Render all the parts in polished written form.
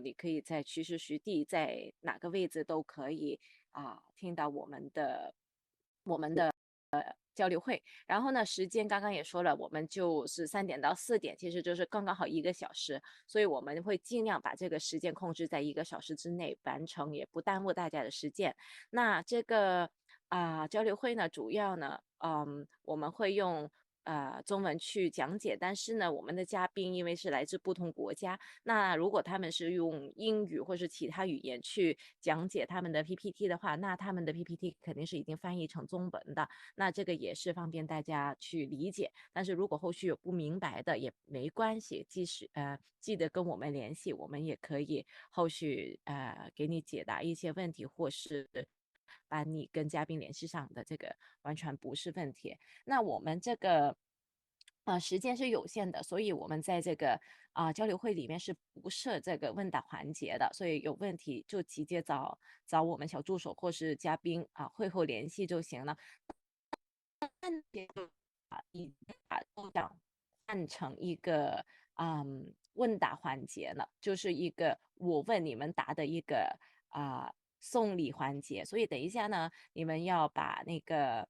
你可以在随时随地在哪个位置都可以听到我们的交流会。然后呢，时间刚刚也说了，我们就是3点到4点，其实就是刚刚好1个小时，所以我们会尽量把这个时间控制在1个小时之内完成，也不耽误大家的时间。那这个交流会呢，主要呢，我们会用中文去讲解，但是呢，我们的嘉宾因为是来自不同国家，那如果他们是用英语或是其他语言去讲解他们的 PPT 的话，那他们的 PPT 肯定是已经翻译成中文的，那这个也是方便大家去理解。但是如果后续有不明白的也没关系，记得跟我们联系，我们也可以后续给你解答一些问题，或是把你跟嘉宾联系上的，这个完全不是问题。那我们这个时间是有限的，所以我们在这个交流会里面是不设这个问答环节的，所以有问题就直接找我们小助手或是嘉宾会后联系就行了。都想换成一个问答环节了，就是一个我问你们答的一个送礼环节。所以等一下呢，你们要把那个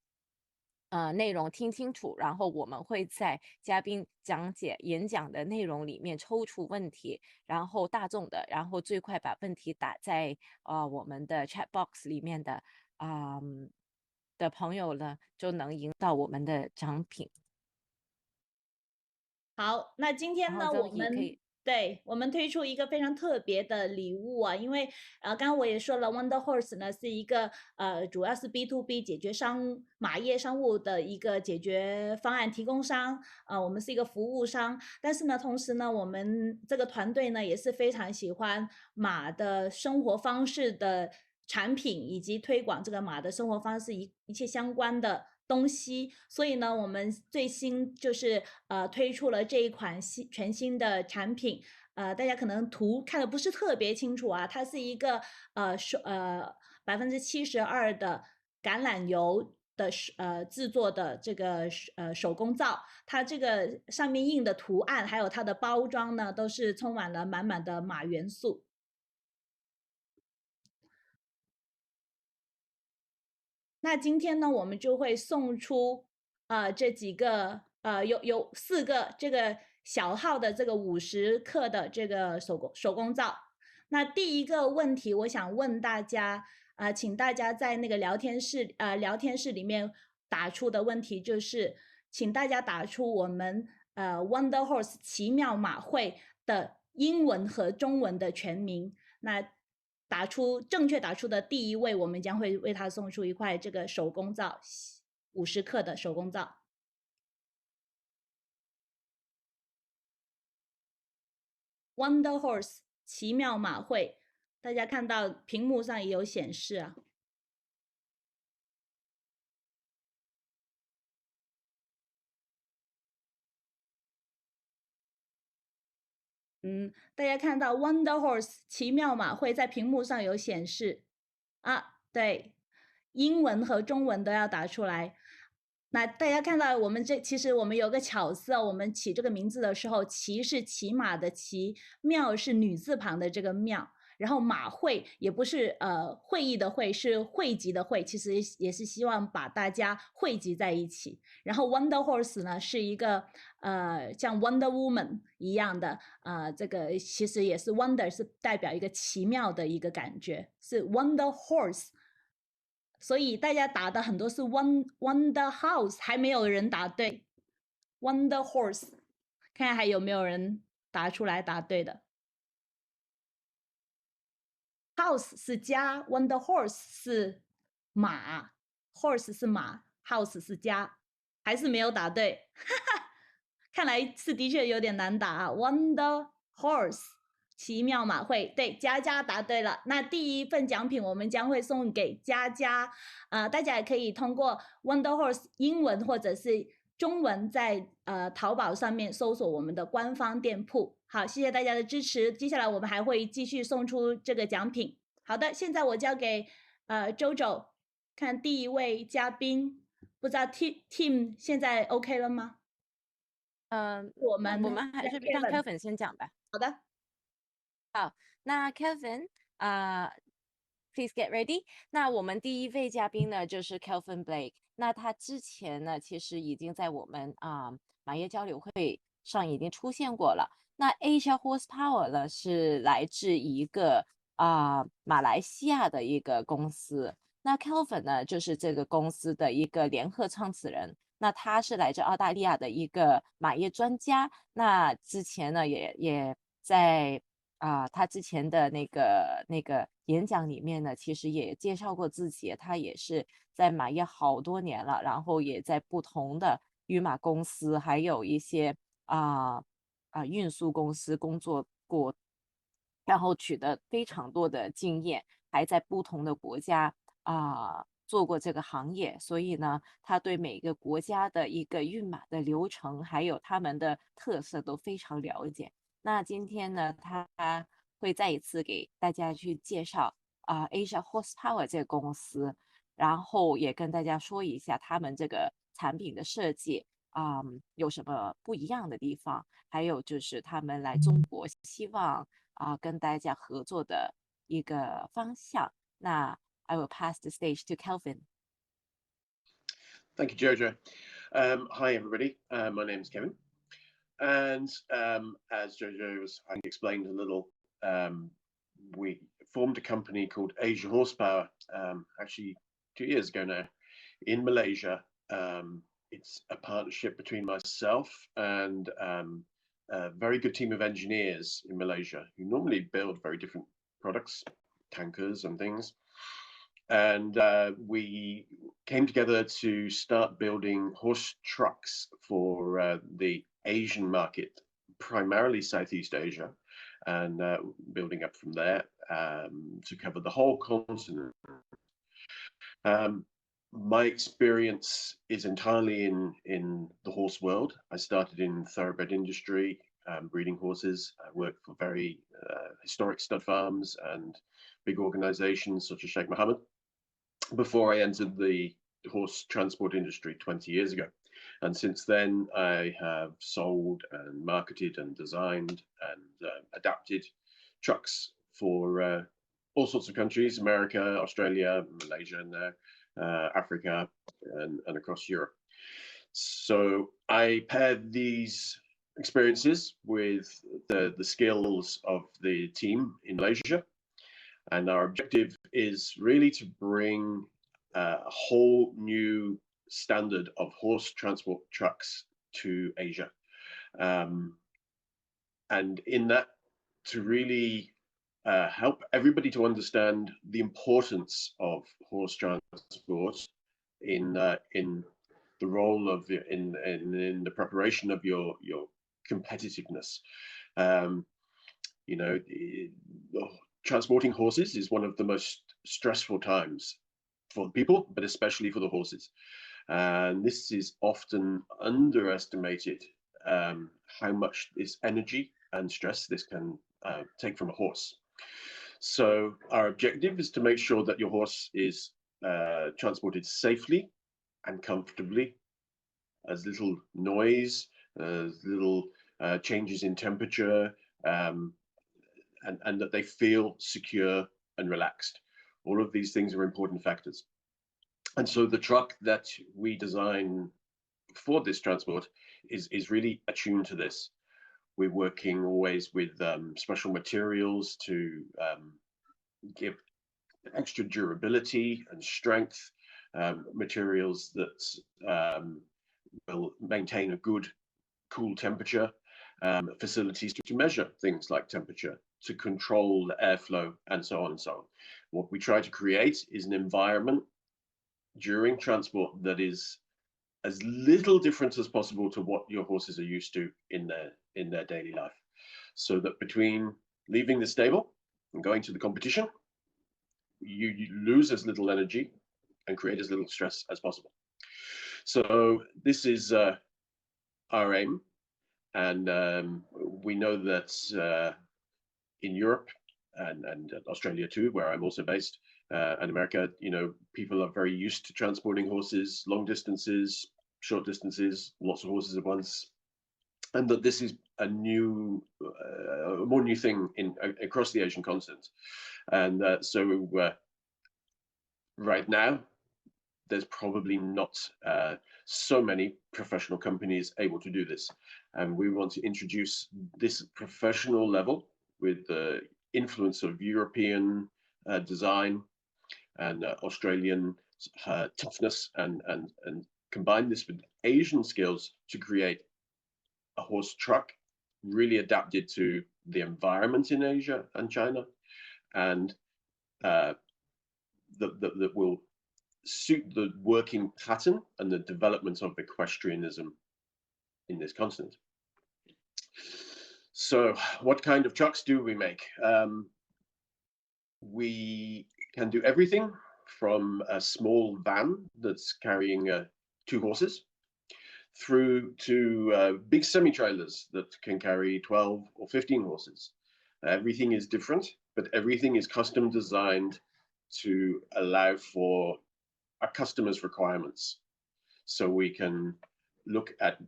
内容听清楚，然后我们会在嘉宾演讲的内容里面抽出问题，然后大众的，然后最快把问题打在我们的 chat box 里面的的朋友呢，就能赢到我们的奖品。好，那今天呢，我们推出一个非常特别的礼物啊，因为刚刚我也说了，Wonder Horse 呢是一个主要是 B to B 解决马业商务的一个解决方案提供商，我们是一个服务商，但是呢，同时呢，我们这个团队呢也是非常喜欢马的生活方式的产品，以及推广这个马的生活方式一切相关的东西，所以呢，我们最新就是推出了这一款全新的产品，大家可能图看的不是特别清楚啊，它是一个72%的橄榄油的制作的这个手工皂，它这个上面印的图案还有它的包装呢，都是充满了满满的马元素。那今天呢，我们就会送出这几个有4个这个小号的这个50克的这个手工皂。那第一个问题，我想问大家请大家在那个聊天室里面打出的问题就是，请大家打出我们Wonder Horse 奇妙马会的英文和中文的全名。那正确打出的第一位，我们将会为他送出一块这个手工皂，50克的手工皂。Wonder Horse 奇妙马会，大家看到屏幕上也有显示啊。大家看到 Wonder Horse 奇妙马会在屏幕上有显示啊，对，英文和中文都要打出来。那大家看到其实我们有个巧思我们起这个名字的时候，骑是骑马的骑，妙是女字旁的这个妙，然后马会也不是会议的会，是汇集的会，其实也是希望把大家汇集在一起。然后 Wonder Horse 呢是一个像 Wonder Woman 一样的这个其实也是 Wonder 是代表一个奇妙的一个感觉，是 Wonder Horse。所以大家打的很多是 Wonder House， 还没有人答对 Wonder Horse， 看看还有没有人答出来答对的。House 是家 ，Wonder Horse 是马 ，Horse 是马 ，House 是家，还是没有答对，看来是的确有点难答啊。Wonder Horse 奇妙马会，对，佳佳答对了。那第一份奖品我们将会送给佳佳，大家也可以通过 Wonder Horse 英文或者是中文在淘宝上面搜索我们的官方店铺。好，谢谢大家的支持。接下来我们还会继续送出这个奖品。好的，现在我交给周周看第一位嘉宾，不知道 Tim 现在 OK 了吗？我们还是让 Kevin 先讲吧。好的。好，那 Kevin please get ready。那我们第一位嘉宾呢，就是 Kelvin Blake。那他之前呢，其实已经在我们马业交流会上已经出现过了。那 Asia Horsepower 呢，是来自一个马来西亚的一个公司。那 Kelvin 呢，就是这个公司的一个联合创始人。那他是来自澳大利亚的一个马业专家。那之前呢，也在他之前的那个演讲里面呢，其实也介绍过自己，他也是在马业好多年了，然后也在不同的育马公司，还有一些运输公司工作过，然后取得非常多的经验，还在不同的国家做过这个行业，所以呢，他对每个国家的一个运马的流程，还有他们的特色都非常了解。那今天呢，他会再一次给大家去介绍Asia Horsepower 这个公司，然后也跟大家说一下他们这个产品的设计有什么不一样的地方，还有就是他们来中国希望跟大家合作的一个方向。那 I will pass the stage to Kelvin. Thank you, Jojo. Hi, everybody. My name is Kevin. And as Jojo was explained a little, we formed a company called Asia Horsepower, actually 2 years ago now, in Malaysia. It's a partnership between myself and a very good team of engineers in Malaysia who normally build very different products, tankers and things. And we came together to start building horse trucks for the Asian market, primarily Southeast Asia, and building up from there to cover the whole continent. My experience is entirely in the horse world. I started in thoroughbred industry, breeding horses. I worked for very historic stud farms and big organizations such as Sheikh Mohammed before I entered the horse transport industry 20 years ago. And since then, I have sold and marketed and designed and adapted trucks for all sorts of countries, America, Australia, Malaysia, and Africa, and across Europe. So I paired these experiences with the skills of the team in Malaysia. And our objective is really to bring a whole new standard of horse transport trucks to Asia. And in that, to really help everybody to understand the importance of horse transport in the role of in the preparation of your competitiveness. You know, transporting horses is one of the most stressful times for the people, but especially for the horses. And this is often underestimated, how much this energy and stress this can take from a horse. So our objective is to make sure that your horse is transported safely and comfortably, as little noise, as little changes in temperature, and that they feel secure and relaxed. All of these things are important factors. And so the truck that we design for this transport is really attuned to this. We're working always with special materials to give extra durability and strength, materials that will maintain a good cool temperature, facilities to measure things like temperature, to control the airflow, and so on and so on. What we try to create is an environment during transport that is as little different as possible to what your horses are used to in their daily life, so that between leaving the stable and going to the competition, you lose as little energy and create as little stress as possible. So this is our aim. And we know that in Europe and Australia too, where I'm also based, and America, you know, people are very used to transporting horses, long distances, short distances, lots of horses at once, and that this is a more new thing across the Asian continent. And so right now, there's probably not so many professional companies able to do this. And we want to introduce this professional level with the influence of European design and Australian toughness, and combine this with Asian skills to create a horse truck really adapted to the environment in Asia and China, and that will suit the working pattern and the development of equestrianism in this continent. So what kind of trucks do we make? We can do everything from a small van that's carrying 2 horses through to big semi-trailers that can carry 12 or 15 horses. Everything is different, but everything is custom designed to allow for our customers' requirements. So we can look at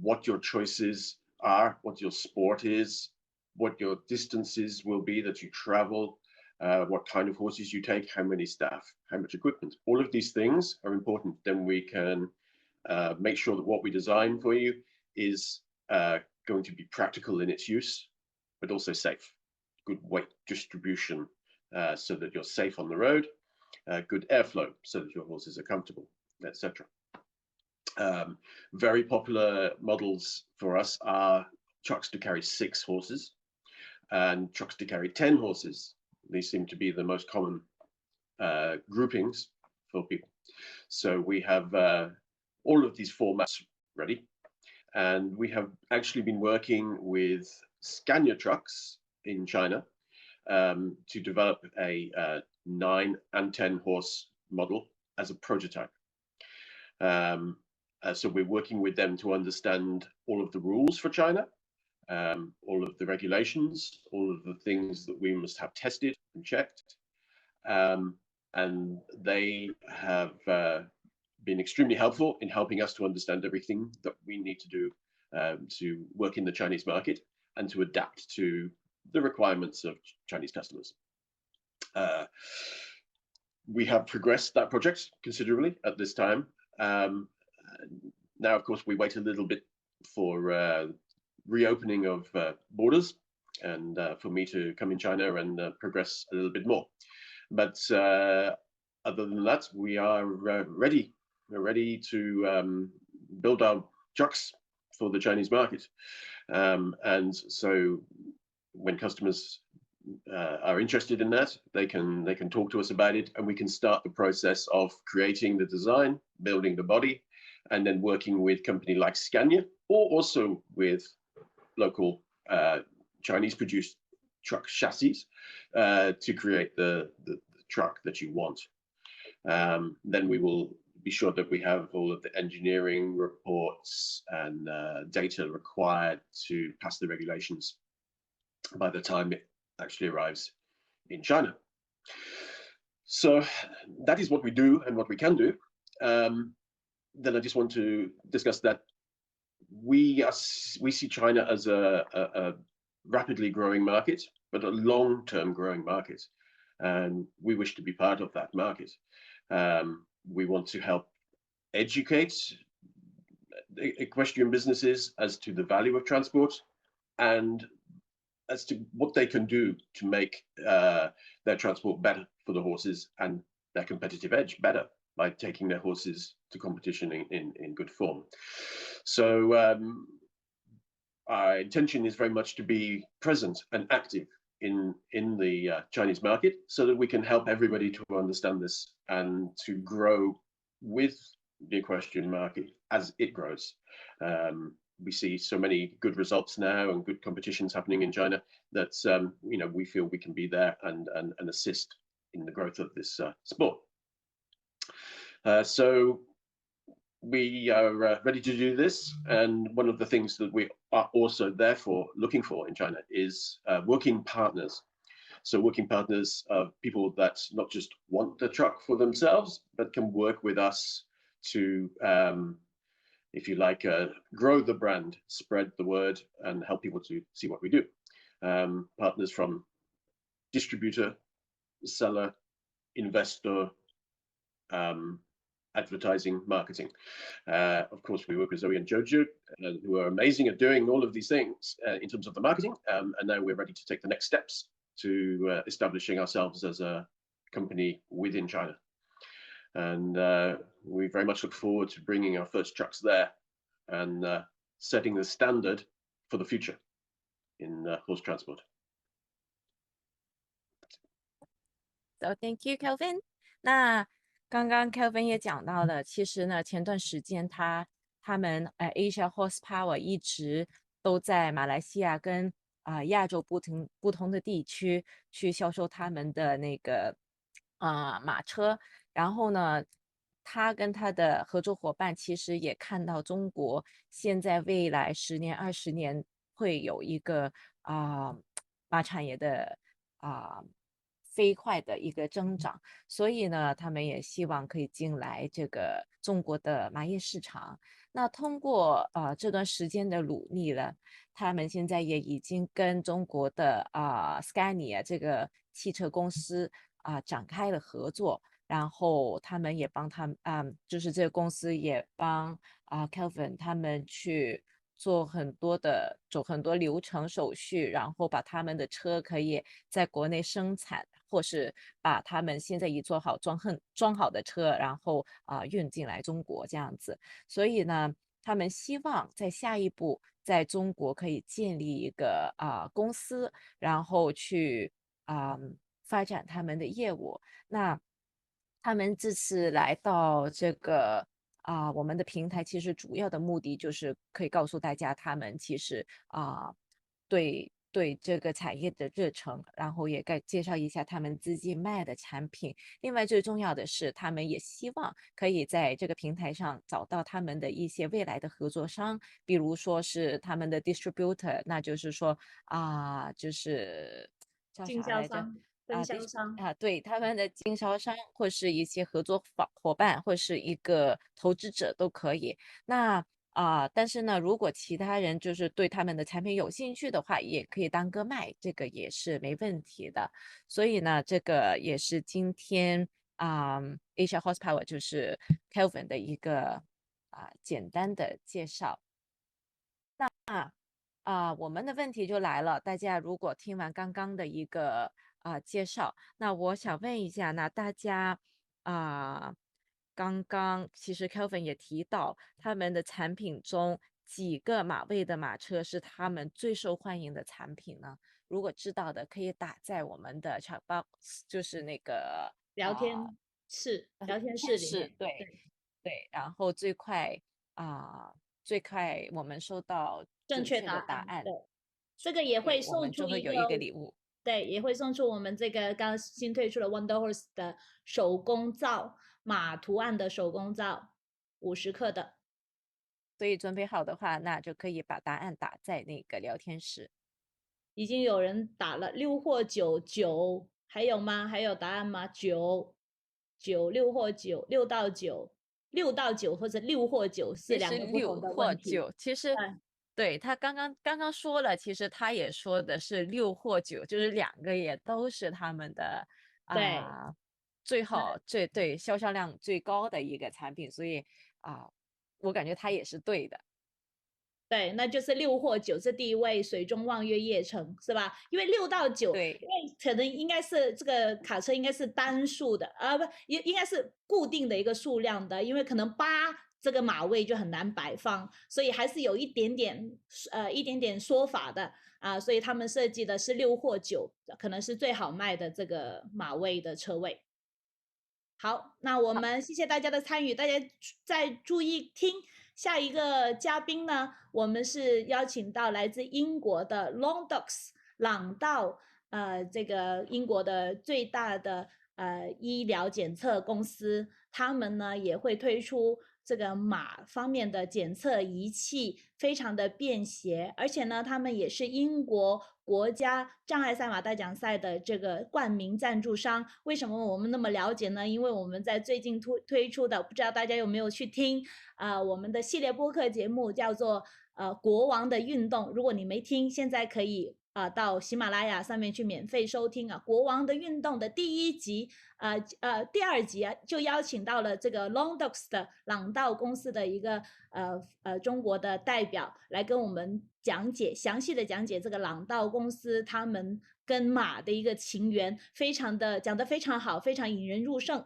what your choices are, what your sport is, what your distances will be that you travel, what kind of horses you take, how many staff, how much equipment. All of these things are important. Then we can make sure that what we design for you is going to be practical in its use, but also safe. Good weight distribution so that you're safe on the road, good airflow so that your horses are comfortable, etc. Very popular models for us are trucks to carry 6 horses and trucks to carry 10 horses. These seem to be the most common groupings for people. So we have all of these formats ready, and we have actually been working with Scania trucks in China to develop a 9 and 10 horse model as a prototype. So we're working with them to understand all of the rules for China, all of the regulations, all of the things that we must have tested and checked. And they have been extremely helpful in helping us to understand everything that we need to do to work in the Chinese market and to adapt to the requirements of Chinese customers. We have progressed that project considerably at this time. Now, of course, we wait a little bit for reopening of borders and for me to come in China and progress a little bit more. But other than that, we are ready. We're ready to build our trucks for the Chinese market. And so when customers are interested in that, they can talk to us about it, and we can start the process of creating the design, building the body, and then working with a company like Scania, or also with local Chinese-produced truck chassis to create the truck that you want. Then we will be sure that we have all of the engineering reports and data required to pass the regulations by the time it actually arrives in China. So that is what we do and what we can do. Then I just want to discuss that we see China as a rapidly growing market, but a long-term growing market, and we wish to be part of that market. We want to help educate equestrian businesses as to the value of transport and as to what they can do to make their transport better for the horses and their competitive edge better by taking their horses to competition in good form. So our intention is very much to be present and active in the Chinese market so that we can help everybody to understand this and to grow with the equestrian market as it grows. We see so many good results now and good competitions happening in China that we feel we can be there and assist in the growth of this sport. So we are ready to do this, and one of the things that we are also therefore looking for in China is working partners. So working partners are people that not just want the truck for themselves, but can work with us to if you like, grow the brand, spread the word, and help people to see what we do. Partners from distributor, seller, investor, advertising, marketing. Of course, we work with Zoe and Jojo, who are amazing at doing all of these things in terms of the marketing. And now we're ready to take the next steps to establishing ourselves as a company within China. And we very much look forward to bringing our first trucks there and setting the standard for the future in horse transport. So thank you, Kelvin. 那刚刚 Kelvin 也讲到了，其实呢，前段时间他们Asia Horsepower 一直都在马来西亚跟亚洲不同的地区去销售他们的那个马车，然后呢，他跟他的合作伙伴其实也看到中国现在未来10年、20年会有一个马产业的飞快的一个增长，所以呢，他们也希望可以进来这个中国的马业市场。那通过这段时间的努力了，他们现在也已经跟中国的Scania 这个汽车公司展开了合作，然后他们也帮就是这个公司也帮Kelvin 他们去走很多流程手续，然后把他们的车可以在国内生产，或是把他们现在已做好装好的车，然后运进来中国这样子。所以呢，他们希望在下一步在中国可以建立一个公司，然后去发展他们的业务。那他们这次来到这个我们的平台，其实主要的目的就是可以告诉大家，他们其实对这个产业的热忱，然后也该介绍一下他们自己卖的产品。另外最重要的是，他们也希望可以在这个平台上找到他们的一些未来的合作商，比如说是他们的 distributor， 那就是说就是叫经啥来着？销商、分销商对，他们的经销商或是一些合作伙伴，或是一个投资者都可以。那但是呢，如果其他人就是对他们的产品有兴趣的话，也可以当个卖，这个也是没问题的。所以呢，这个也是今天Asia Horsepower 就是 Kelvin 的一个简单的介绍。我们的问题就来了，大家如果听完刚刚的一个介绍，那我想问一下，那大家刚刚其实 Kelvin 也提到，他们的产品中几个马位的马车是他们最受欢迎的产品呢？如果知道的，可以打在我们的 chat box，就是那个聊天室里面，对，然后最快我们收到正确准确的答案，对，这个也会我们送出就会有一个礼物。对，也会送出我们这个刚新推出的 Wonder Horse 的手工皂马图案的手工皂，50克的。所以准备好的话，那就可以把答案打在那个聊天室。已经有人打了6或9，还有吗？还有答案吗？9、6或9，6到9，6到9或者6或9是两个不同的问题。6或9，其实对他刚刚说了，其实他也说的是6或9，就是两个也都是他们的最好对销售量最高的一个产品，所以我感觉他也是对的。对，那就是6或9是第一位水中望月夜城，是吧？因为6到9，对，因为可能应该是这个卡车应该是单数的，不，应该是固定的一个数量的，因为可能8这个马位就很难摆放，所以还是有一点点说法的所以他们设计的是6或9，可能是最好卖的这个马位的车位。好，那我们谢谢大家的参与，大家再注意听。下一个嘉宾呢，我们是邀请到来自英国的 Randox 朗道，这个英国的最大的医疗检测公司，他们呢也会推出这个马方面的检测仪器，非常的便携，而且呢，他们也是英国国家障碍赛马大奖赛的这个冠名赞助商。为什么我们那么了解呢？因为我们在最近推出的，不知道大家有没有去听我们的系列播客节目叫做国王的运动。如果你没听，现在可以到喜马拉雅上面去免费收听国王的运动的第1集第2集就邀请到了这个 Randox 的朗道公司的一个中国的代表来跟我们详细的讲解这个朗道公司他们跟马的一个情缘，讲得非常好，非常引人入胜。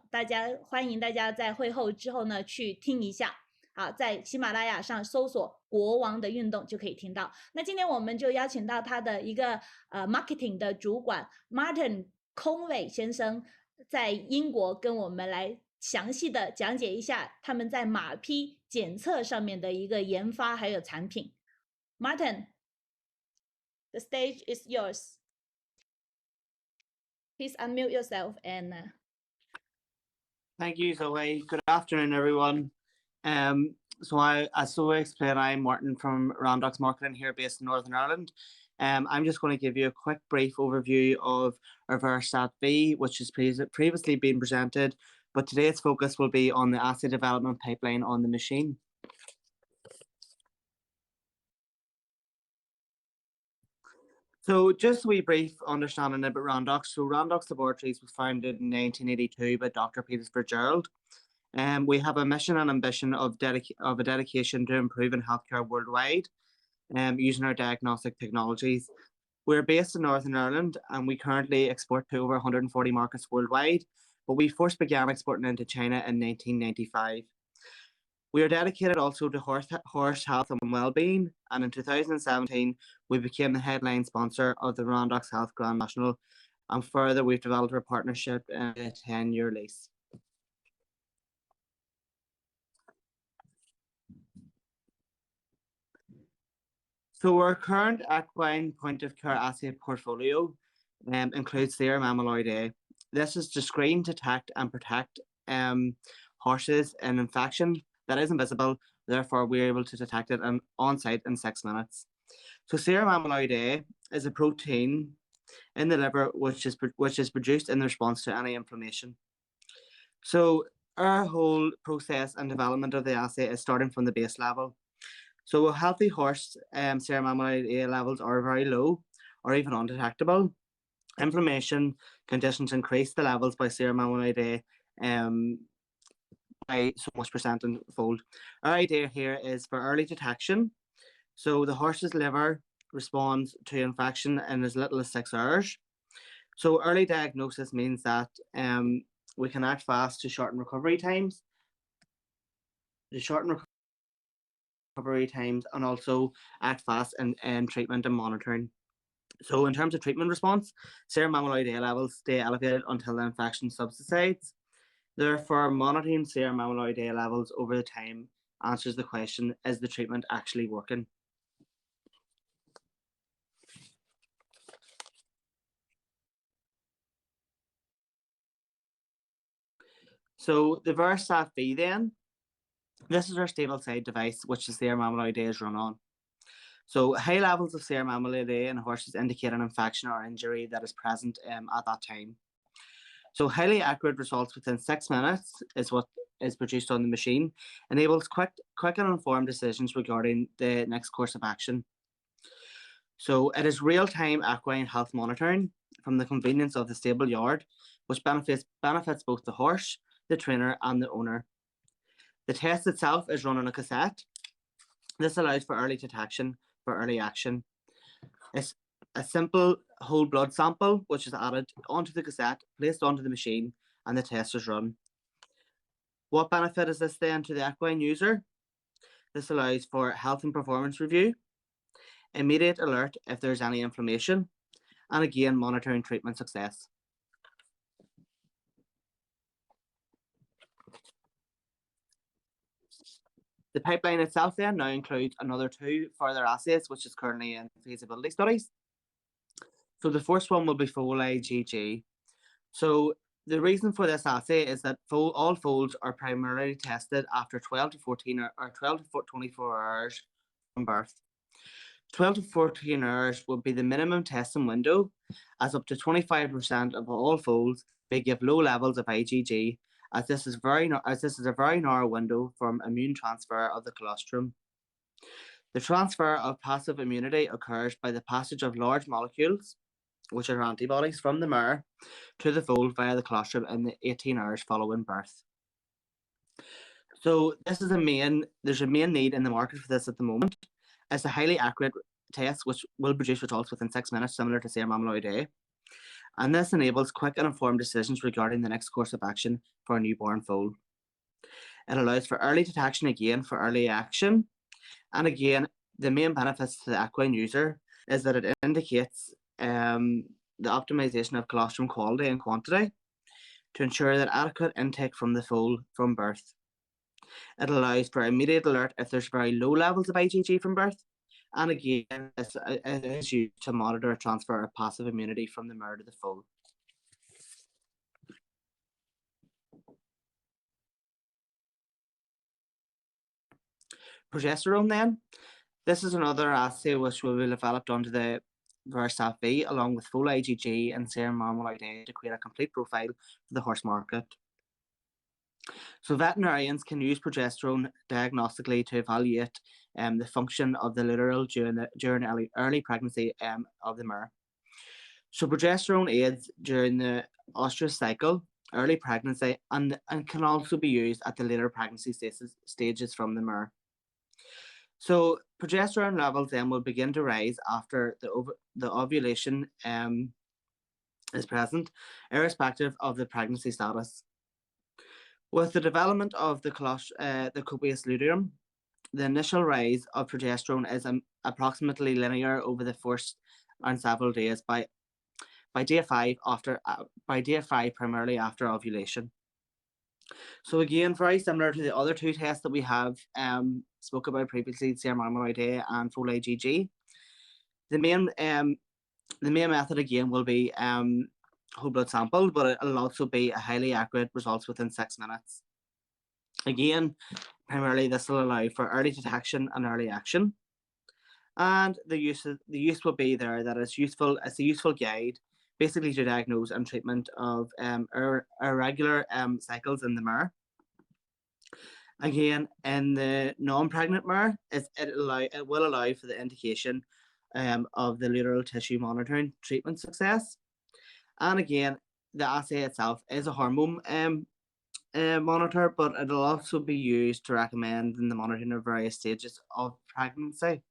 欢迎大家在会后之后呢去听一下。好，在喜马拉雅上搜索国王的运动就可以听到。那今天我们就邀请到他的一个marketing 的主管 Martin Conway 先生，在英国跟我们来详细的讲解一下他们在马匹检测上面的一个研发还有产品。Martin, the stage is yours. Please unmute yourself and Thank you, Zoe. Good afternoon, everyone. As Zoe explained, I'm Martin from Randox Marketing here based in Northern Ireland. I'm just going to give you a quick brief overview of our Versat V, which has previously been presented, but today's focus will be on the assay development pipeline on the machine. So just a wee brief understanding about Randox. So Randox Laboratories was founded in 1982 by Dr. Peter Fitzgerald. We have a mission and ambition of a dedication to improving healthcare worldwide using our diagnostic technologies. We're based in Northern Ireland and we currently export to over 140 markets worldwide, but we first began exporting into China in 1995. We are dedicated also to horse health and well-being, and in 2017, we became the headline sponsor of the Randox Health Grand National, and further, we've developed a partnership in a 10-year lease. So our current equine point-of-care assay portfolio includes serum amyloid A. This is to screen, detect, and protect horses in infection that is invisible, therefore we're able to detect it on site in 6 minutes. So serum amyloid A is a protein in the liver which is produced in response to any inflammation. So our whole process and development of the assay is starting from the base level. So a healthy horse serum amyloid A levels are very low or even undetectable. Inflammation conditions increase the levels by serum amyloid A by so much percent and fold. Our idea here is for early detection. So the horse's liver responds to infection in as little as 6 hours. So early diagnosis means that we can act fast to shorten recovery times. And also act fast in treatment and monitoring. So in terms of treatment response, serum amyloid A levels stay elevated until the infection subsides. Therefore, monitoring serum amyloid A levels over the time answers the question, is the treatment actually working? So the Versat V then, this is our stable side device which the serum amyloid A is run on. So high levels of serum amyloid A in horses indicate an infection or injury that is present at that time. So highly accurate results within 6 minutes is what is produced on the machine, enables quick and informed decisions regarding the next course of action. So it is real-time equine health monitoring from the convenience of the stable yard, which benefits both the horse, the trainer, and the owner. The test itself is run on a cassette. This allows for early detection, for early action. It's a simple whole blood sample, which is added onto the cassette, placed onto the machine, and the test is run. What benefit is this then to the equine user? This allows for health and performance review, immediate alert if there's any inflammation, and again, monitoring treatment success. The pipeline itself then now includes another 2 further assays, which is currently in feasibility studies. So the first one will be foal IgG. So the reason for this assay is that all foals are primarily tested after 12 to 14 or 12 to 24 hours from birth. 12 to 14 hours would be the minimum testing window, as up to 25% of all foals may give low levels of IgG, as this is a very narrow window from immune transfer of the colostrum. The transfer of passive immunity occurs by the passage of large molecules, which are antibodies, from the mare to the foal via the colostrum in the 18 hours following birth. So there's a main need in the market for this at the moment. It's a highly accurate test which will produce results within 6 minutes, similar to serum amyloid A. And this enables quick and informed decisions regarding the next course of action for a newborn foal. It allows for early detection again for early action. And again, the main benefits to the equine user is that it indicates the optimization of colostrum quality and quantity to ensure that adequate intake from the foal from birth. It allows for immediate alert if there's very low levels of IgG from birth. And again, it is used to monitor transfer of passive immunity from the mare to the foal. Progesterone then. This is another assay which will be developed onto the VerSAF-V along with full IgG and serum amyloid A to create a complete profile for the horse market. So veterinarians can use progesterone diagnostically to evaluate the function of the luteal during early pregnancy of the mare. So progesterone aids during the oestrus cycle, early pregnancy, and can also be used at the later pregnancy stages from the mare. So progesterone levels then will begin to rise after the ovulation is present, irrespective of the pregnancy status. With the development of the Coupet luteum, the initial rise of progesterone is approximately linear over the first and several days. By day 5, primarily after ovulation. So again, very similar to the other two tests that we have spoke about previously, serum amyloid A and full IgG. The main method again will be whole blood sample, but it'll also be a highly accurate results within 6 minutes. Again, primarily this will allow for early detection and early action. And the use will be there that it's a useful guide, basically to diagnose and treatment of irregular cycles in the mare. Again, in the non-pregnant mare, it will allow for the indication of the luteal tissue monitoring treatment success. And again, the assay itself is a hormone monitor, but it'll also be used to recommend in the monitoring of various stages of pregnancy.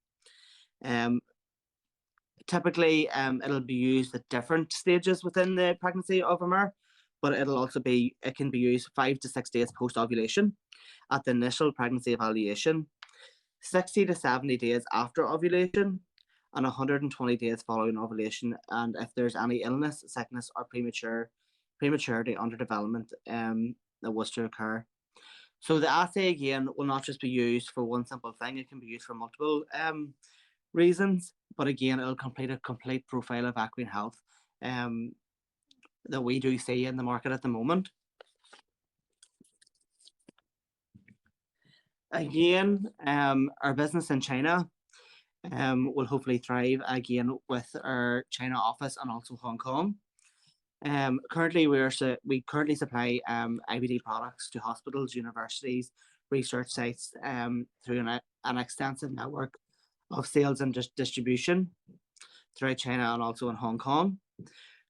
Typically, it'll be used at different stages within the pregnancy of a mare, but it can be used 5 to 6 days post-ovulation at the initial pregnancy evaluation, 60 to 70 days after ovulation, and 120 days following ovulation, and if there's any illness, sickness, or prematurity under development that was to occur. So the assay again will not just be used for one simple thing; it can be used for multiple reasons. But again, it'll complete a complete profile of equine health that we do see in the market at the moment. Again, our business in China will hopefully thrive again with our China office and also Hong Kong. Currently, we currently supply IBD products to hospitals, universities, research sites through an extensive network of sales and distribution throughout China and also in Hong Kong.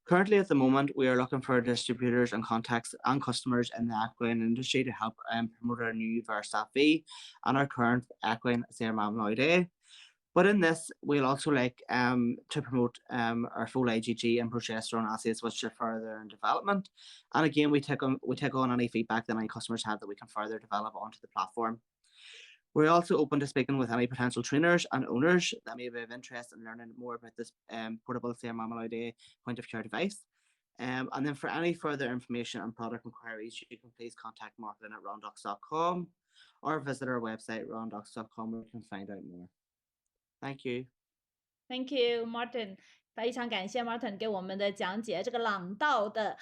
Currently, at the moment, we are looking for distributors and contacts and customers in the equine industry to help promote our new VerSAF-V and our current equine serum amyloid A. But in this, we'll also like to promote our full IgG and progesterone assays, which are further in development. And again, we take on any feedback that any customers have that we can further develop onto the platform. We're also open to speaking with any potential trainers and owners that may be of interest in learning more about this portable serum amyloid A point of care device. And then for any further information and product inquiries, you can please contact marketing at randox.com or visit our website randox.com where you can find out more. Thank you. Thank you, Martin. 非常感谢 Martin 给我们的讲解。这个朗道的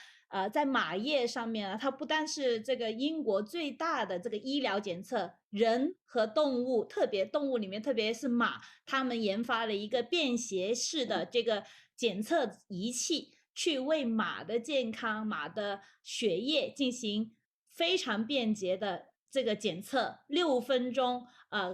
在马业上面啊，它不单是这个英国最大的这个医疗检测，人和动物，特别动物里面，特别是马，他们研发了一个便携式的这个检测仪器，去为马的健康、马的血液进行非常便捷的这个检测，6分钟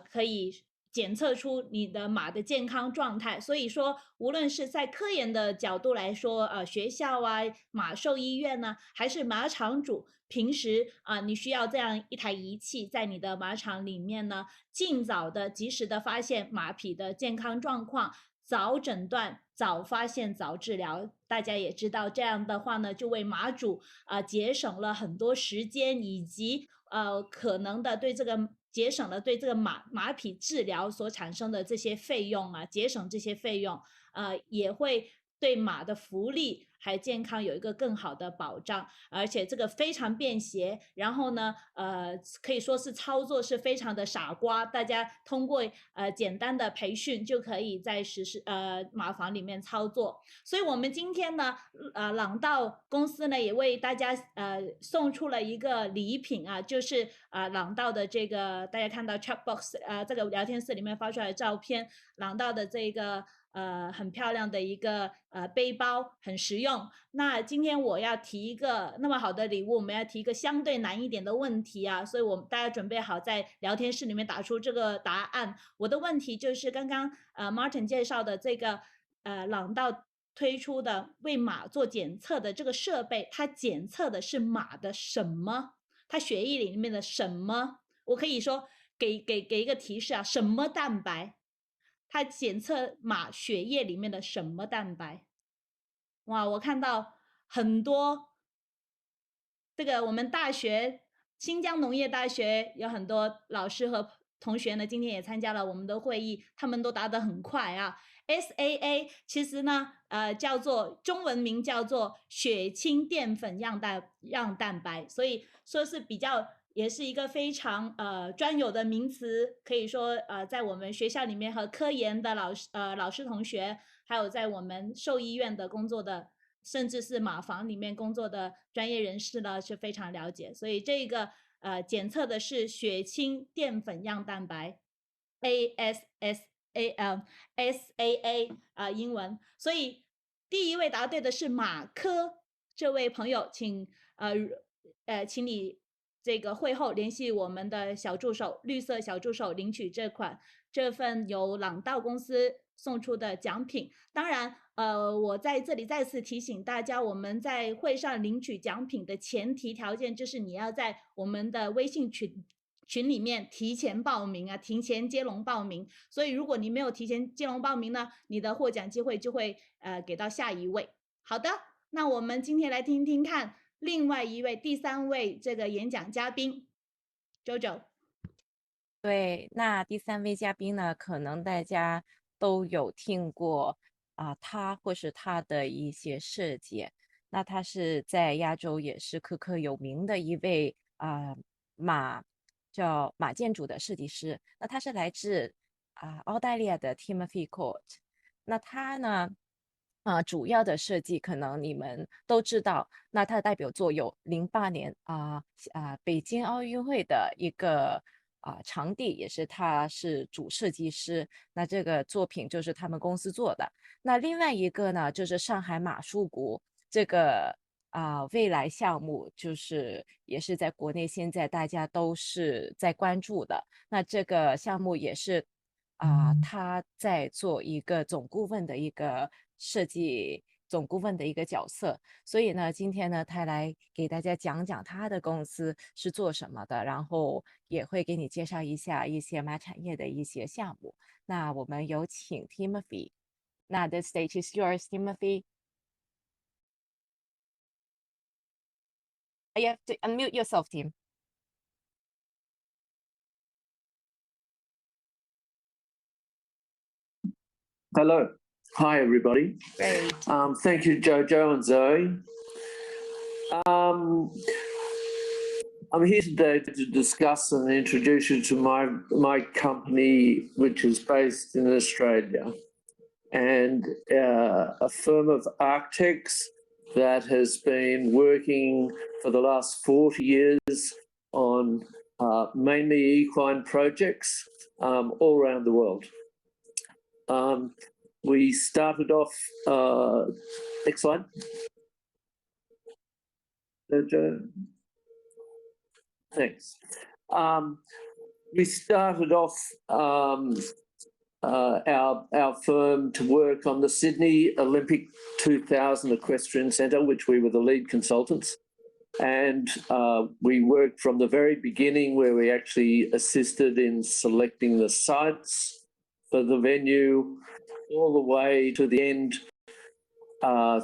可以检测出你的马的健康状态。所以说无论是在科研的角度来说，学校啊、马兽医院呢，还是马场主，平时你需要这样一台仪器在你的马场里面呢，尽早的、及时的发现马匹的健康状况，早诊断、早发现、早治疗。大家也知道，这样的话呢，就为马主节省了很多时间，以及可能的节省了对这个马匹治疗所产生的这些费用啊，节省这些费用，也会对马的福利还健康有一个更好的保障。而且这个非常便携，然后呢可以说是操作是非常的傻瓜，大家通过简单的培训就可以在马房里面操作。所以我们今天呢朗道公司呢也为大家送出了一个礼品啊，就是朗道的这个大家看到 chat box 这个聊天室里面发出来的照片，朗道的这个很漂亮的一个背包，很实用。那今天我要提一个那么好的礼物，我们要提一个相对难一点的问题啊，所以大家准备好在聊天室里面打出这个答案。我的问题就是刚刚Martin 介绍的这个朗道推出的为马做检测的这个设备，它检测的是马的什么？它血液里面的什么？我可以说给一个提示啊，什么蛋白？它检测马血液里面的什么蛋白？哇，我看到很多这个我们新疆农业大学有很多老师和同学呢，今天也参加了我们的会议，他们都答得很快啊。SAA 其实呢，中文名叫做血清淀粉样蛋白，所以说是也是一个非常专有的名词，可以说在我们学校里面和科研的老师同学，还有在我们兽医院的工作的，甚至是马房里面工作的专业人士呢是非常了解。所以这个检测的是血清淀粉样蛋白 SAA 英文。所以第一位答对的是马科这位朋友，请你这个会后联系我们的小助手，绿色小助手，领取这份由朗道公司送出的奖品。当然我在这里再次提醒大家，我们在会上领取奖品的前提条件就是你要在我们的微信群里面提前报名啊，提前接龙报名。所以如果你没有提前接龙报名呢，你的获奖机会就会给到下一位。好的，那我们今天来听听看另外一位第3位这个演讲嘉宾 JoJo。 对，那第3位嘉宾呢，可能大家都有听过他或是他的一些设计。那他是在亚洲也是可可有名的一位马建筑的设计师。那他是来自澳大利亚的 Timothy Court。那他呢主要的设计可能你们都知道，那他的代表作有08年北京奥运会的一个场地，也是他是主设计师。那这个作品就是他们公司做的。那另外一个呢，就是上海马术谷这个未来项目，就是也是在国内现在大家都是在关注的。那这个项目也是他在做一个总顾问的一个设计总顾问的一个角色。所以呢，今天呢，他来给大家讲讲他的公司是做什么的，然后也会给你介绍一下一些马产业的一些项目。那我们有请 Timothy。那 the stage is yours, Timothy. You have to unmute yourself, Tim. Hello. Hi, everybody. Great. Thank you, Jojo and Zoe. I'm here today to discuss and introduce you to my company, which is based in Australia. and a firm of architects that has been working for the last 40 years on mainly equine projects all around the world. We started off, next slide. Thanks. We started off our firm to work on the Sydney Olympic 2000 Equestrian Centre, which we were the lead consultants. And we worked from the very beginning, where we actually assisted in selecting the sites for the venue, all the way to the end,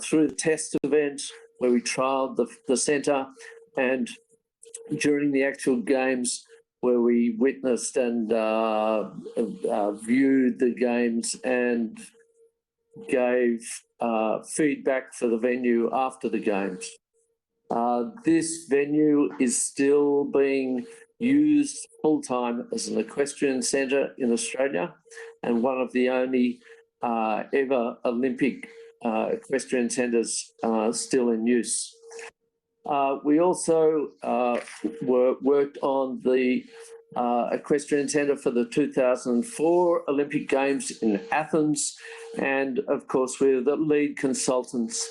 through the test event where we trialled the centre, and during the actual games where we witnessed and viewed the games and gave feedback for the venue after the games. This venue is still being used full-time as an equestrian centre in Australia, and one of the only ever Olympic equestrian centres still in use. We also worked on the equestrian centre for the 2004 Olympic Games in Athens, and of course we're the lead consultants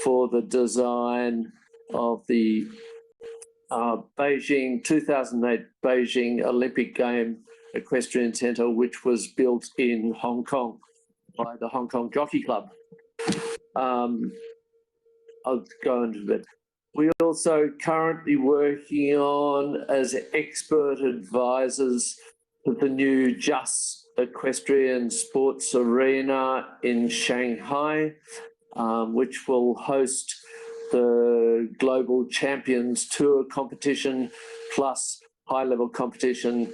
for the design of the Beijing 2008 Beijing Olympic Game Equestrian Centre, which was built in Hong Kong by the Hong Kong Jockey Club. I'll go into a bit. We're also currently working on as expert advisors for the new Just Equestrian Sports Arena in Shanghai, which will host the Global Champions Tour competition plus high-level competition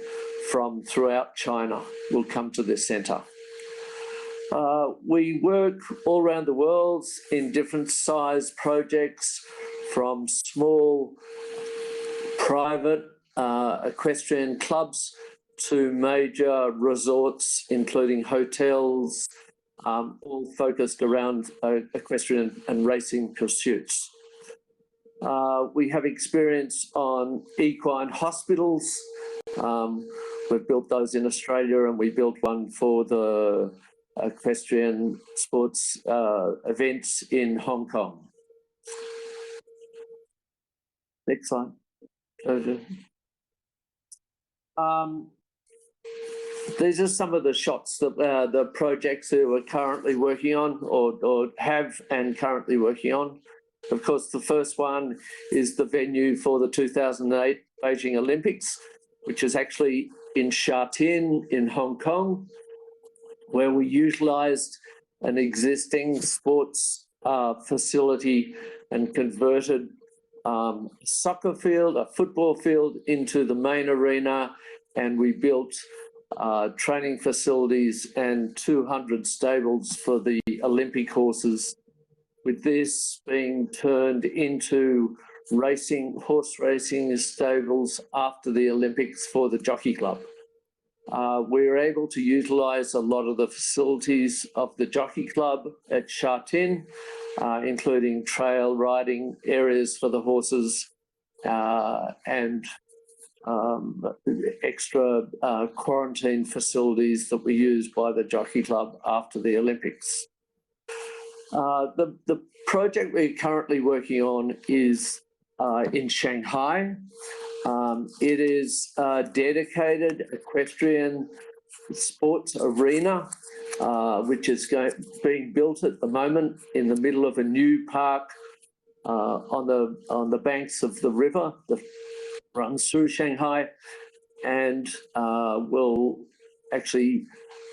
from throughout China will come to this centre. We work all around the world in different size projects, from small private equestrian clubs to major resorts, including hotels, all focused around equestrian and racing pursuits. We have experience on equine hospitals. We've built those in Australia, and we built one for the equestrian sports events in Hong Kong. Next slide. These are some of the shots that the projects that we're currently working on, or have and currently working on. Of course, the first one is the venue for the 2008 Beijing Olympics, which is actually in Sha Tin in Hong Kong, where we utilised an existing sports facility and converted a soccer field, a football field, into the main arena, and we built training facilities and 200 stables for the Olympic horses, with this being turned into horse racing stables after the Olympics for the Jockey Club. We were able to utilise a lot of the facilities of the Jockey Club at Sha Tin, including trail riding areas for the horses and extra quarantine facilities that were used by the Jockey Club after the Olympics. The project we're currently working on is in Shanghai. It is a dedicated equestrian sports arena, which is being built at the moment in the middle of a new park on the banks of the river that runs through Shanghai, and will actually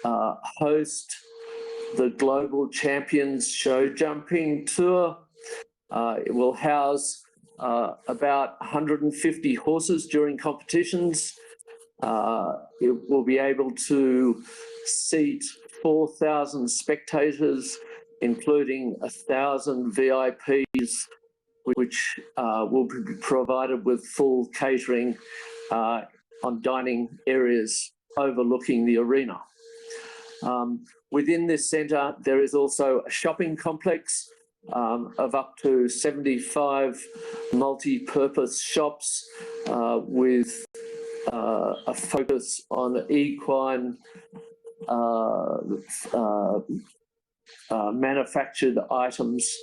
host the Global Champions Show Jumping Tour. It will house about 150 horses during competitions. It will be able to seat 4,000 spectators, including 1,000 VIPs, which will be provided with full catering on dining areas overlooking the arena. Within this centre, there is also a shopping complex of up to 75 multi-purpose shops with a focus on equine manufactured items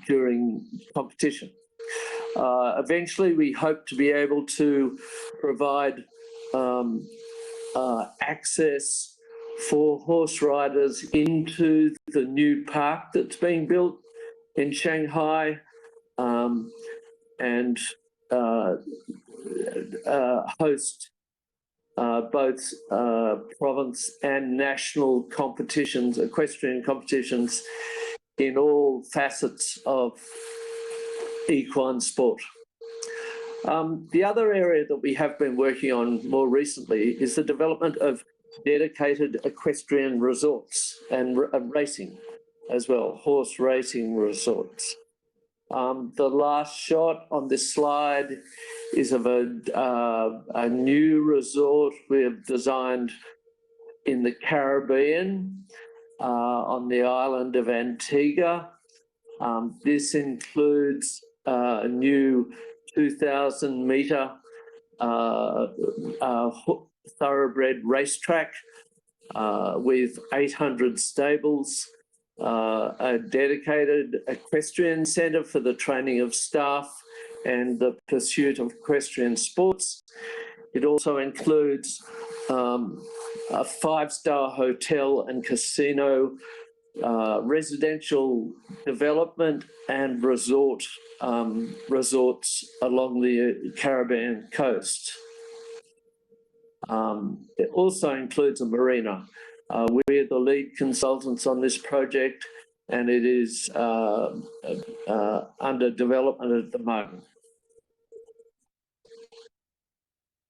during competition. Eventually, we hope to be able to provide access for horse riders into the new park that's being built in Shanghai, and host both province and national competitions, equestrian competitions, in all facets of equine sport. The other area that we have been working on more recently is the development of dedicated equestrian resorts and racing as well, horse racing resorts. The last shot on this slide is of a new resort we have designed in the Caribbean on the island of Antigua. This includes a new 2,000-metre thoroughbred racetrack with 800 stables, a dedicated equestrian centre for the training of staff and the pursuit of equestrian sports. It also includes a 5-star hotel and casino, residential development and resorts along the Caribbean coast. It also includes a marina. We're the lead consultants on this project, and it is under development at the moment.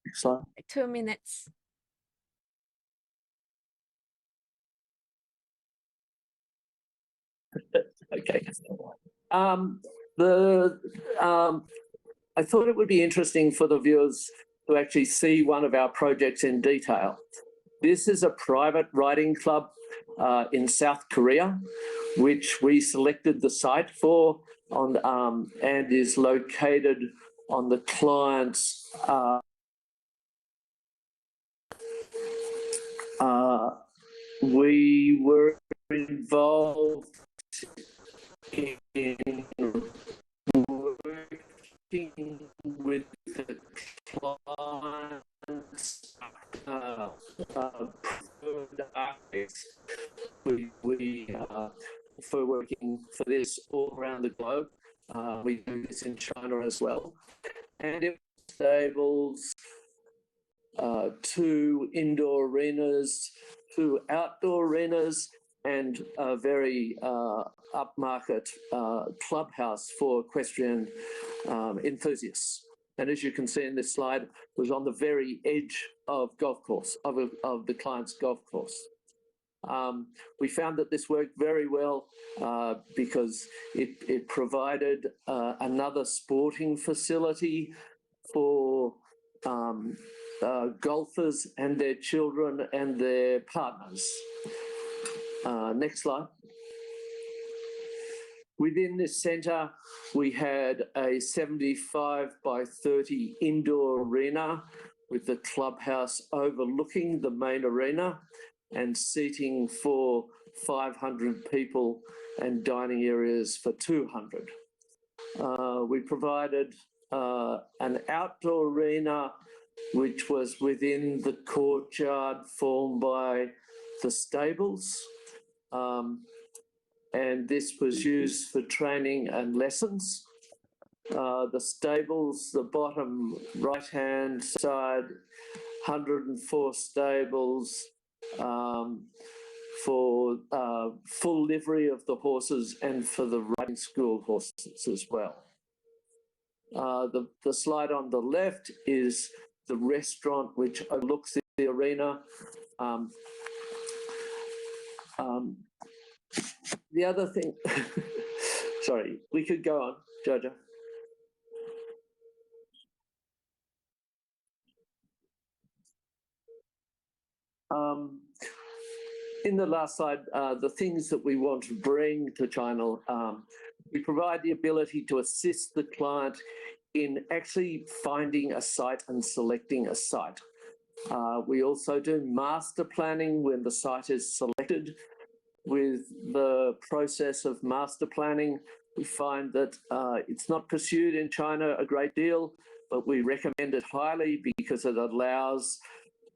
Next slide. 2 minutes. Okay. I thought it would be interesting for the viewers to actually see one of our projects in detail. This is a private riding club in South Korea, which we selected the site for and is located on the client's we were involved in working with the client's preferred architects. For working for this all around the globe. We do this in China as well. And it stables, 2 indoor arenas, 2 outdoor arenas, and a very upmarket clubhouse for equestrian enthusiasts. And as you can see in this slide, it was on the very edge of golf course, of the client's golf course. We found that this worked very well because it provided another sporting facility for golfers and their children and their partners. Next slide. Within this centre, we had a 75 by 30 indoor arena with the clubhouse overlooking the main arena and seating for 500 people and dining areas for 200. We provided an outdoor arena which was within the courtyard formed by the stables. And this was used for training and lessons. The stables, the bottom right-hand side, 104 stables for full livery of the horses and for the riding school horses as well. The slide on the left is the restaurant which overlooks the arena. The other thing, sorry, we could go on, Jojo. In the last slide, the things that we want to bring to China, we provide the ability to assist the client in actually finding a site and selecting a site. We also do master planning when the site is selected. With the process of master planning, we find that it's not pursued in China a great deal, but we recommend it highly because it allows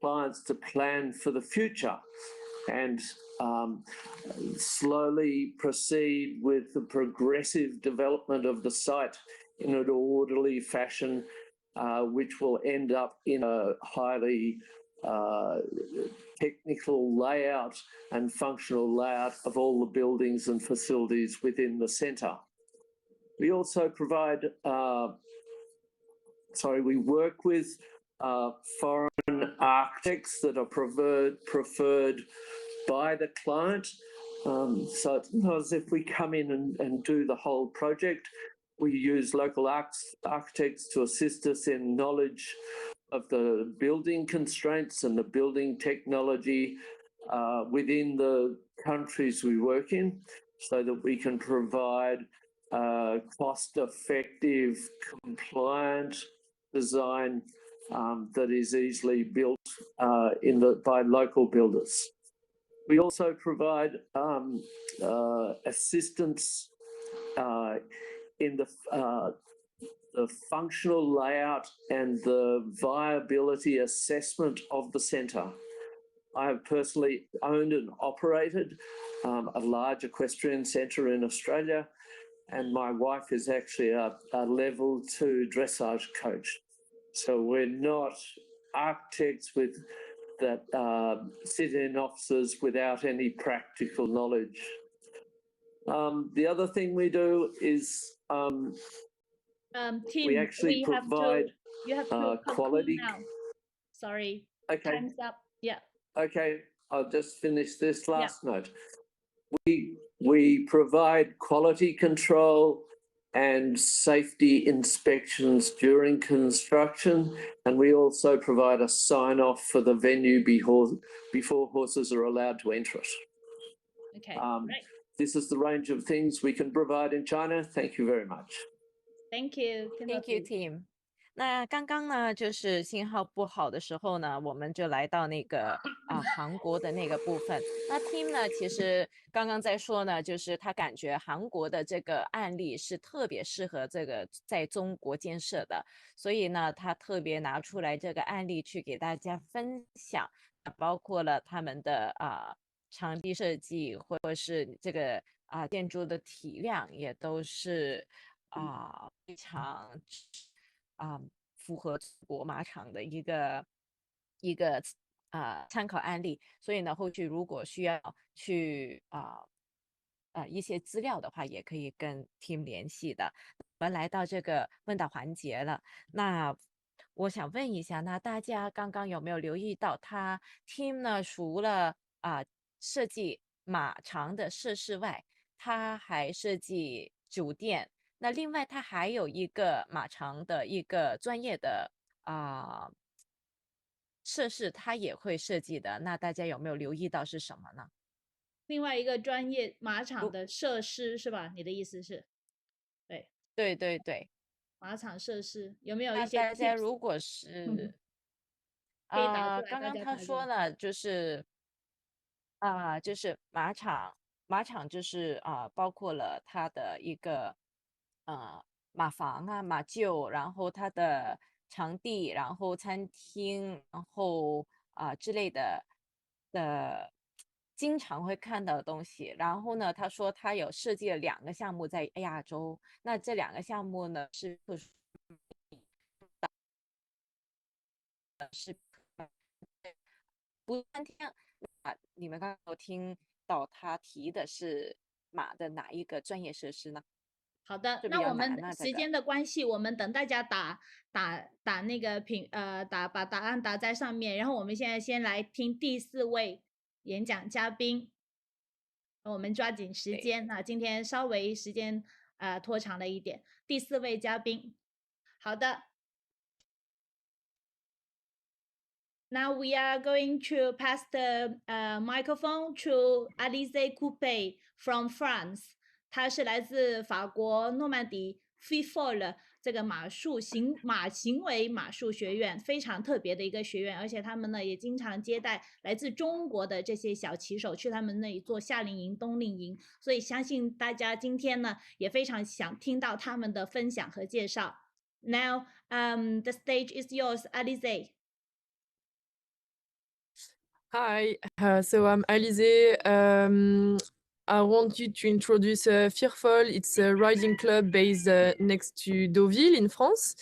clients to plan for the future and slowly proceed with the progressive development of the site in an orderly fashion, which will end up in a highly technical layout and functional layout of all the buildings and facilities within the centre. We also provide, we work with foreign architects that are preferred by the client. So it's not as if we come in and do the whole project. We use local architects to assist us in knowledge of the building constraints and the building technology within the countries we work in, so that we can provide cost-effective, compliant design that is easily built by local builders. We also provide assistance in the functional layout and the viability assessment of the centre. I have personally owned and operated a large equestrian centre in Australia, and my wife is actually a level 2 dressage coach. So we're not architects that sit in offices without any practical knowledge. The other thing we do is Tim, we actually provide you have to quality. Now. Sorry. Okay. Time's up. Yeah. Okay, I'll just finish this last note. We provide quality control and safety inspections during construction, and we also provide a sign-off for the venue before horses are allowed to enter it. Okay, right. This is the range of things we can provide in China. Thank you very much. Thank you, Thank you, Tim. 那刚刚呢，就是信号不好的时候呢，我们就来到那个韩国的那个部分。那 Tim 呢，其实刚刚在说呢，就是他感觉韩国的这个案例是特别适合这个在中国建设的，所以呢，他特别拿出来这个案例去给大家分享，包括了他们的场地设计或者是这个建筑的体量，也都是非常符合国马场的一个参考案例，所以呢，后续如果需要去一些资料的话，也可以跟 Tim 联系的。我们来到这个问答环节了，那我想问一下，那大家刚刚有没有留意到他 Tim 呢？除了设计马场的设施外，他还设计酒店。那另外，他还有一个马场的一个专业的设施，他也会设计的。那大家有没有留意到是什么呢？另外一个专业马场的设施是吧？你的意思是？对对对，马场设施有没有一那些 tips？ 大家如果是刚刚他说了，就是就是马场就是包括了它的一个马房马厩，然后它的场地，然后餐厅，然后之类的经常会看到的东西。然后呢，他说他有设计了2个项目在亚洲，那这2个项目呢是不餐厅。你们刚刚有听到他提的是马的哪一个专业设施呢？好的，那我们时间的关系，我们等大家打那个把答案打在上面，然后我们现在先来听第4位演讲嘉宾，我们抓紧时间今天稍微时间拖长了一点。第4位嘉宾，好的。Now we are going to pass the microphone to Alize Coupet from France. 他是来自法国诺曼底 Firfol 这个马行为马术学院，非常特别的一个学院，而且他们呢也经常接待来自中国的这些小骑手去他们那里做夏令营、冬令营，所以相信大家今天呢也非常想听到他们的分享和介绍。Now, the stage is yours, Alize. Hi, so I'm Alizé. I want you to introduce Firfol. It's a riding club based next to Deauville in France.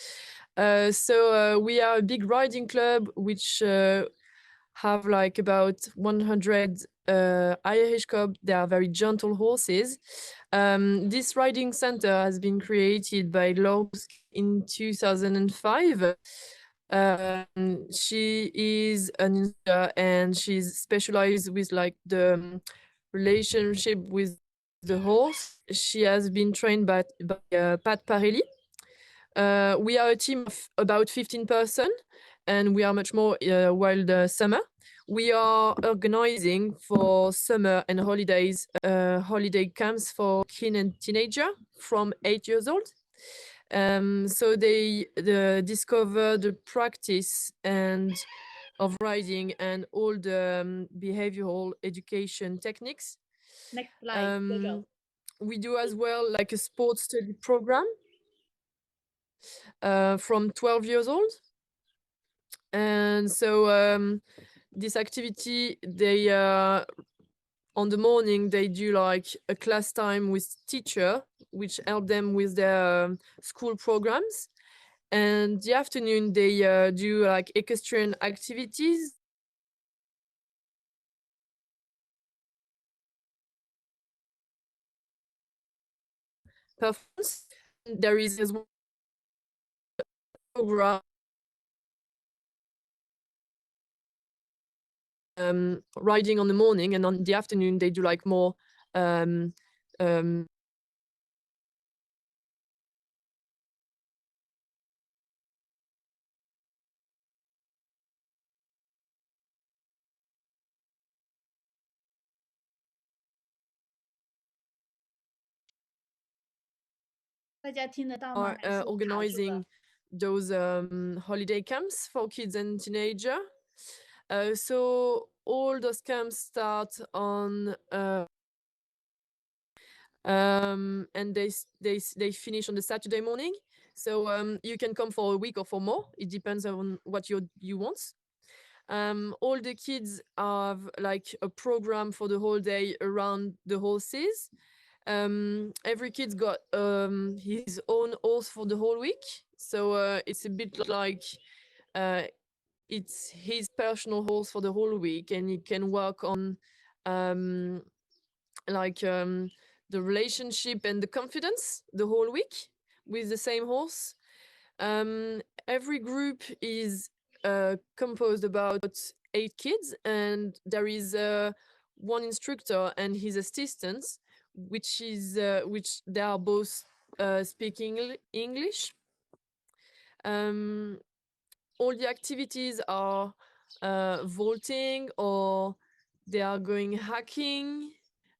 So we are a big riding club which have like about 100 Irish cob. They are very gentle horses. This riding center has been created by Lorsk in 2005. She is an instructor and she's specialized with like the relationship with the horse. She has been trained by Pat Parelli. We are a team of about 15 person and we are much more while the summer. We are organizing for summer and holidays, holiday camps for kids and teenager from 8 years old. So they discover the practice and of riding and all the behavioral education techniques. Next slide, Jojo. We do as well like a sports study program from 12 years old. And so this activity, they on the morning they do like a class time with teacher, which help them with their school programs. And the afternoon they do like equestrian activities. Performance. There is as well program riding on the morning, and on the afternoon they do like more organizing those holiday camps for kids and teenager. So all those camps start on and they finish on the Saturday morning. So you can come for a week or for more. It depends on what you want. All the kids have like a program for the whole day around the horses. Every kid's got his own horse for the whole week. So it's a bit like it's his personal horse for the whole week, and he can work on the relationship and the confidence the whole week with the same horse. Every group is composed about 8 kids, and there is one instructor and his assistants, which they are both speaking English. All the activities are vaulting, or they are going hiking.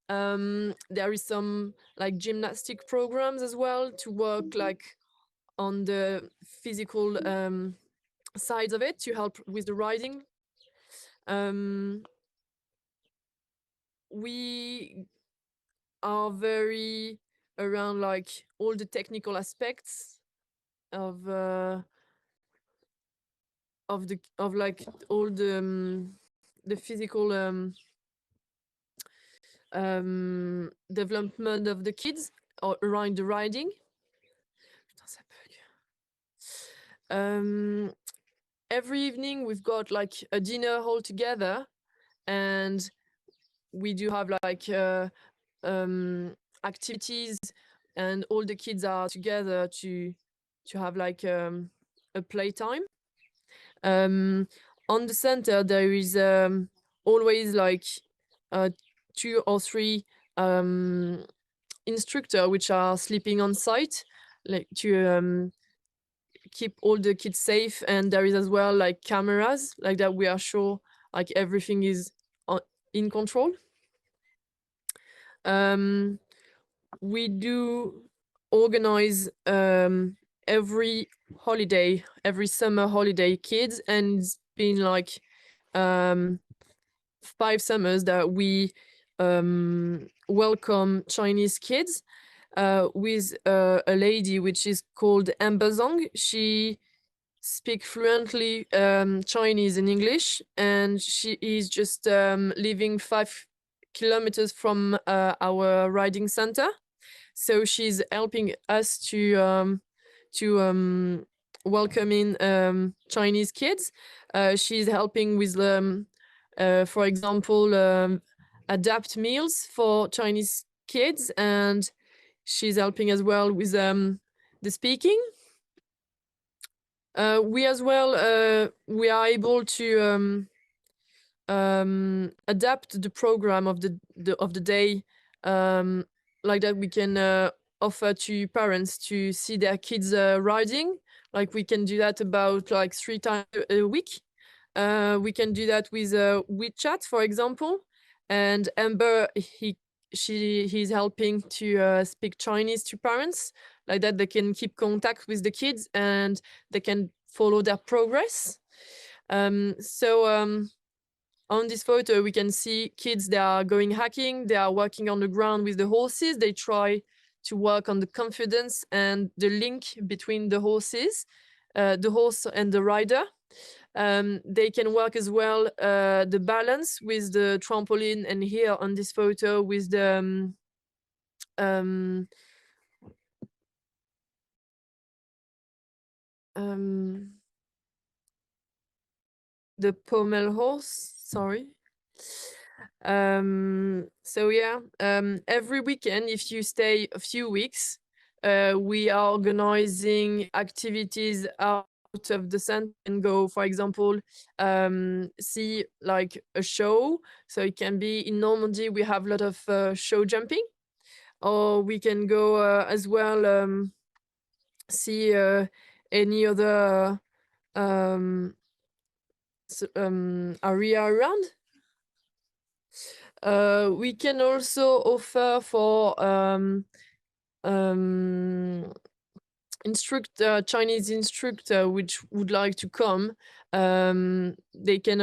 There is some like gymnastic programs as well to work like on the physical sides of it to help with the riding. We are very around like all the technical aspects of like all the physical development of the kids or around the riding. Every evening we've got like a dinner all together, and we do have like activities, and all the kids are together to have like a playtime. On the center there is always like 2 or 3 instructor which are sleeping on site, like to keep all the kids safe, and there is as well like cameras like that. We are sure like everything is in control. We do organize every holiday, every summer holiday, kids, and it's been like 5 summers that we welcome Chinese kids with a lady which is called Amber Zong. She speaks fluently Chinese and English, and she is just living 5 kilometers from our riding center. So she's helping us to welcome in Chinese kids. She's helping with, for example, adapt meals for Chinese kids, and she's helping as well with the speaking. We as well we are able to adapt the program of the day like that. We can offer to parents to see their kids riding. Like we can do that about like 3 times a week. We can do that with WeChat, for example. And Amber, he's helping to speak Chinese to parents. Like that, they can keep contact with the kids and they can follow their progress. On this photo, we can see kids, they are going hiking, they are walking on the ground with the horses. They try to work on the confidence and the link between the horses, the horse and the rider. They can work as well the balance with the trampoline, and here on this photo with the pommel horse, sorry. So yeah, every weekend, if you stay a few weeks, we are organizing activities out of the center and go, for example, see like a show. So it can be in Normandy, we have a lot of show jumping, or we can go as well see any other area around. We can also offer for Chinese instructor which would like to come. You can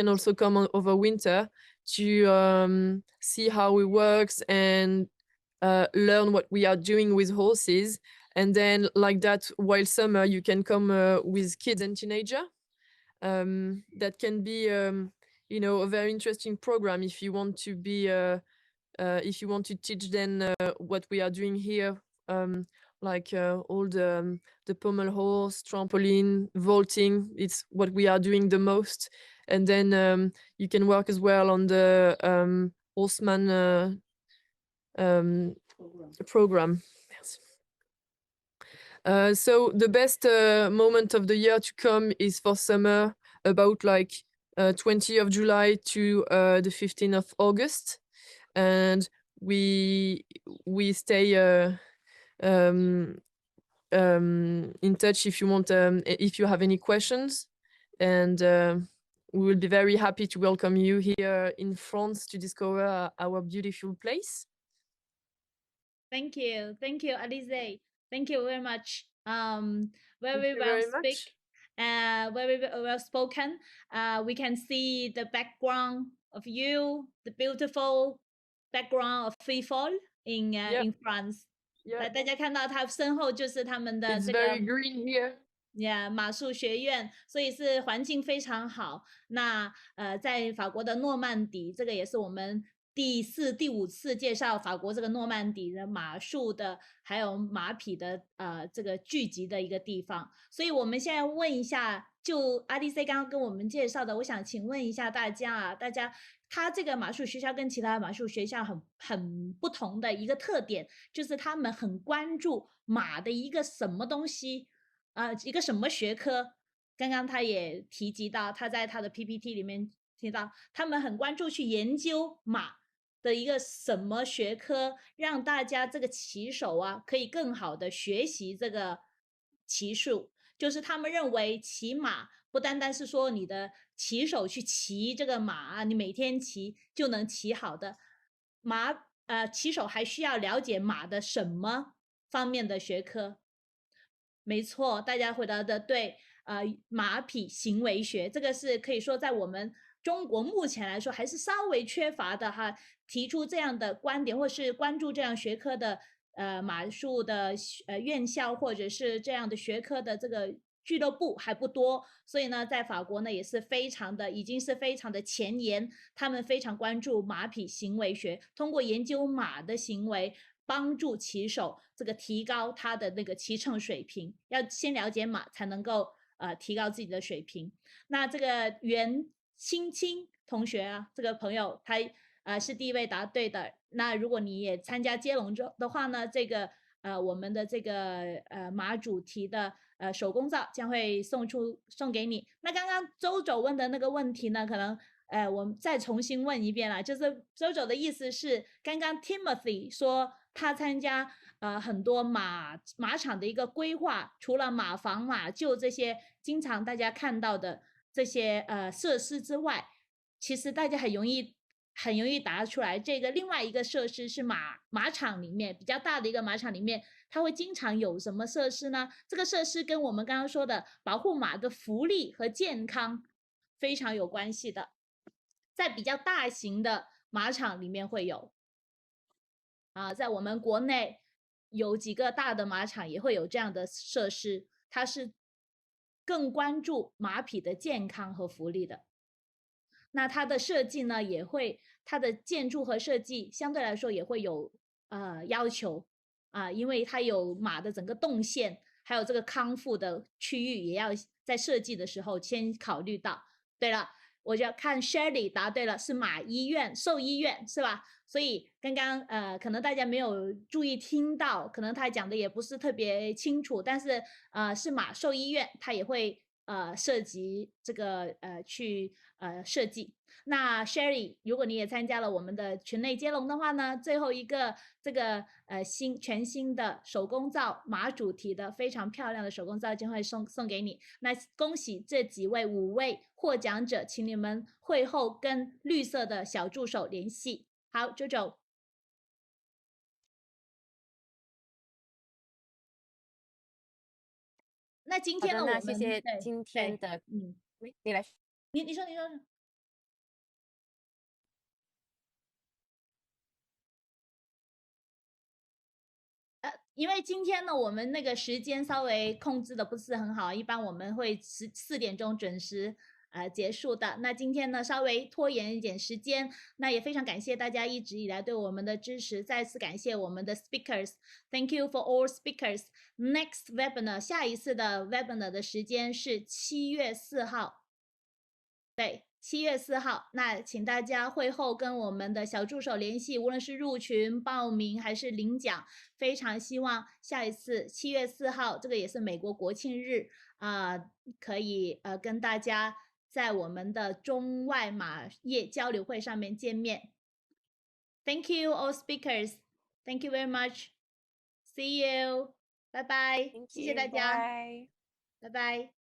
also come over winter to see how it works and learn what we are doing with horses. And then like that, while summer, you can come with kids and teenager. That can be a very interesting program if you want to be if you want to teach them what we are doing here, like all the pommel horse, trampoline, vaulting. It's what we are doing the most. And then you can work as well on the horseman program. So the best moment of the year to come is for summer, about like 20th of July to the 15th of August. And we stay in touch if you want, if you have any questions. And we will be very happy to welcome you here in France to discover our beautiful place. Thank you, Alize. Thank you very much. Very well spoken. We can see the background of you, the beautiful background of Firfol in France. 大家看到它身后就是他们的这个 It's very green here. 马术学院，所以是环境非常好。那在法国的诺曼底，这个也是我们第4、第5次介绍法国这个诺曼底的马术的，还有马匹的这个聚集的一个地方。所以我们现在问一下，就RDC刚刚跟我们介绍的，我想请问一下大家他这个马术学校跟其他的马术学校很不同的一个特点，就是他们很关注马的一个什么东西。一个什么学科？刚刚他也提及到，他在他的 PPT 里面提到，他们很关注去研究马的一个什么学科，让大家这个骑手可以更好的学习这个骑术。就是他们认为骑马不单单是说你的骑手去骑这个马，你每天骑就能骑好的，骑手还需要了解马的什么方面的学科？没错，大家回答的对，马匹行为学这个是可以说在我们中国目前来说还是稍微缺乏的哈。提出这样的观点或是关注这样学科的马术的院校或者是这样的学科的这个俱乐部还不多，所以呢，在法国呢也是已经是非常的前沿，他们非常关注马匹行为学，通过研究马的行为，帮助骑手这个提高他的那个骑乘水平，要先了解马才能够提高自己的水平。那这个袁青青同学啊，这个朋友他是第一位答对的。那如果你也参加接龙的话呢，这个我们的这个马主题的手工皂将会送给你。那刚刚周周问的那个问题呢，可能我们再重新问一遍啦，就是周周的意思是，刚刚 Timothy 说他参加很多马场的一个规划，除了马房、马厩这些经常大家看到的这些设施之外，其实大家很容易答出来。这个另外一个设施是马场里面比较大的一个马场里面，它会经常有什么设施呢？这个设施跟我们刚刚说的保护马的福利和健康非常有关系的，在比较大型的马场里面会有在我们国内有几个大的马场也会有这样的设施，它是更关注马匹的健康和福利的。那它的设计呢，它的建筑和设计相对来说也会有要求因为它有马的整个动线，还有这个康复的区域，也要在设计的时候先考虑到。对了，我就要看 Shirley 答对了，是马医院、兽医院是吧？所以刚刚可能大家没有注意听到，可能他讲的也不是特别清楚，但是是马兽医院，它也会涉及这个去设计。那 Sherry， 如果你也参加了我们的群内接龙的话呢，最后一个这个全新的手工皂马主题的非常漂亮的手工皂将会送给你。那恭喜这5位获奖者，请你们会后跟绿色的小助手联系。好，Jojo。那今天呢，好的，那谢谢今天的，你来，你说。因为今天呢，我们那个时间稍微控制的不是很好，一般我们会4点钟准时结束的。那今天呢，稍微拖延一点时间，那也非常感谢大家一直以来对我们的支持，再次感谢我们的 speakers。Thank you for all speakers. Next webinar， 下一次的 webinar 的时间是7月4号。对。7月4号，那请大家会后跟我们的小助手联系，无论是入群、报名还是领奖，非常希望下一次7月4号，这个也是美国国庆日可以跟大家在我们的中外马业交流会上面见面。Thank you all speakers. Thank you very much. See you. 拜拜。谢谢大家。拜拜。